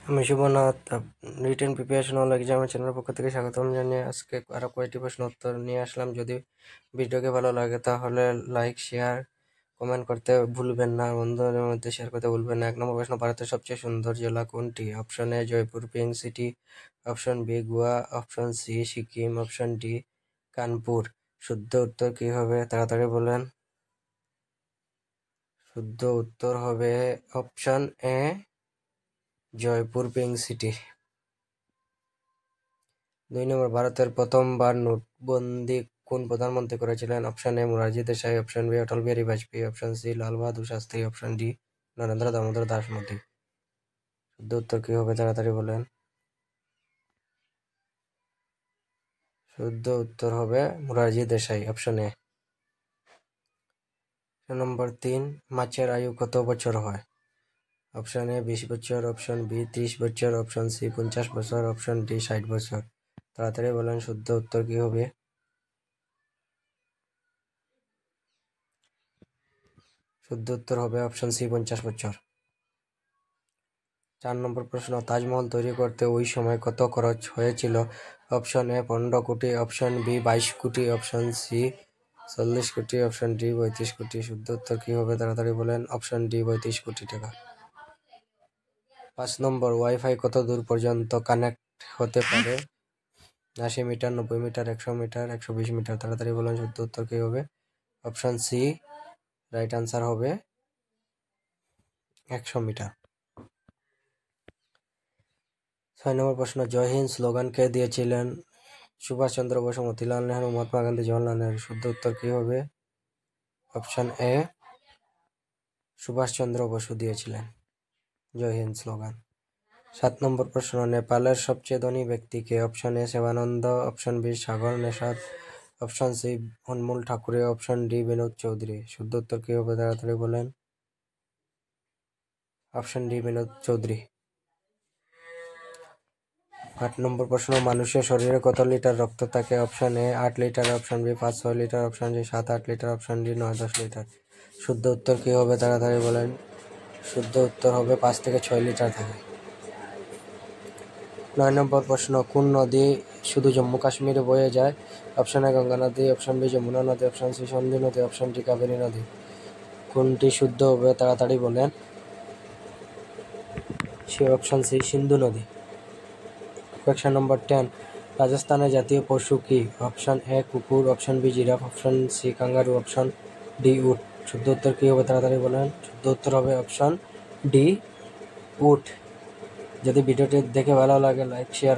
আমি শুভনাথ, written preparation all এক্সামের চ্যানেলের পক্ষ থেকে স্বাগতম জানিয়ে আজকে আরও কয়েকটি প্রশ্ন উত্তর নিয়ে আসলাম। যদি ভিডিওকে ভালো লাগে তাহলে লাইক, শেয়ার, কমেন্ট করতে ভুলবেন না, বন্ধুদের মধ্যে শেয়ার করতে ভুলবেন না। 1 নম্বর প্রশ্ন, ভারতের সবচেয়ে সুন্দর জেলা কোনটি? Option A Jaipur pink city, option B Goa, option C Sikkim, option D Kanpur. শুদ্ধ উত্তর কি হবে তাড়াতাড়ি বলেন। শুদ্ধ উত্তর হবে option A Jaipur pink city. 2 নম্বর, ভারতের প্রথমবার নোটবন্দি কোন প্রধানমন্ত্রী করেছিলেন? Option A Morarji Desai, option B Atal Bihari Vajpayee, option C Lal Bahadur Shastri, option D Narendra Damodar Das Modi. শুদ্ধ উত্তর কি হবে তাড়াতাড়ি বলেন। শুদ্ধ উত্তর হবে Morarji Desai, option A. Number 3, মাছের আয়ু কত বছর হয়? অপশন এ 20 বছর, অপশন বি 30 বছর, অপশন সি 50 বছর, অপশন ডি 60 বছর। তাড়াতাড়ি বলেন শুদ্ধ উত্তর কি হবে। শুদ্ধ উত্তর হবে অপশন সি 50 বছর। 4 নম্বর প্রশ্ন, তাজমহল তৈরি করতে ওই সময় কত খরচ হয়েছিল? অপশন এ 15 কোটি, অপশন বি 22 কোটি, অপশন সি 40 কোটি, অপশন ডি 35 কোটি। শুদ্ধ উত্তর কি হবে তাড়াতাড়ি বলেন। অপশন ডি 35 কোটি টাকা। 5 নম্বর, ওয়াইফাই কত দূর পর্যন্ত কানেক্ট হতে পারে? 80 মিটার, 90 মিটার, 100 মিটার, 120 মিটার। তাড়াতাড়ি বলেন শুদ্ধ উত্তর কি হবে। অপশন সি রাইট আনসার হবে 100 মিটার। 6 নম্বর প্রশ্ন, জয় হিন্দ স্লোগান কে দিয়েছিলেন? সুভাষ চন্দ্র বসু, মতিলাল নেহরু, মহাত্মা গান্ধী, জওহরলাল নেহরু। শুদ্ধ উত্তর কি হবে। অপশন এ সুভাষ চন্দ্র বসু দিয়েছিলেন জয় হিন্দ স্লোগান। 7 নম্বর প্রশ্ন, নেপালের সবচেয়ে ধনী ব্যক্তি কে? Option A Shivananda, option B Sagar Nishad, option C Anmol Thakure, option D Binod Chaudhary. শুদ্ধ উত্তর কি হবে তাড়াতাড়ি বলেন। Option D Binod Chaudhary. 8 number প্রশ্ন, মানুষের শরীরে কত লিটার রক্ত থাকে? Option A 8 litre, option B 5-6 litre, option C 7-8 litre, option D 9-10 litre. শুদ্ধ উত্তর কি হবে তাড়াতাড়ি বলেন। শুদ্ধ উত্তর হবে 5 থেকে 6 লিটার থাকে। 9 নম্বর প্রশ্ন, কোন নদী শুধু জম্মু কাশ্মীরে বয়ে যায়? অপশন এ গঙ্গা নদী, অপশন বি যমুনা নদী, অপশন সি সন্ধি নদী, অপশন ডি কাবেরী নদী। কোনটি শুদ্ধ হবে তাড়াতাড়ি বলেন। সে অপশন সি সিন্ধু নদী। কোয়েশ্চন নম্বর 10, রাজস্থানের জাতীয় পশু কি? অপশন এ কুকুর, option B giraffe, option C kangaroo, option D উট। শুদ্ধ উত্তর কি হবে তাড়াতাড়ি বলেন। শুদ্ধ উত্তর হবে অপশন ডি উট। যদি ভিডিওটি দেখে ভালো লাগে লাইক শেয়ার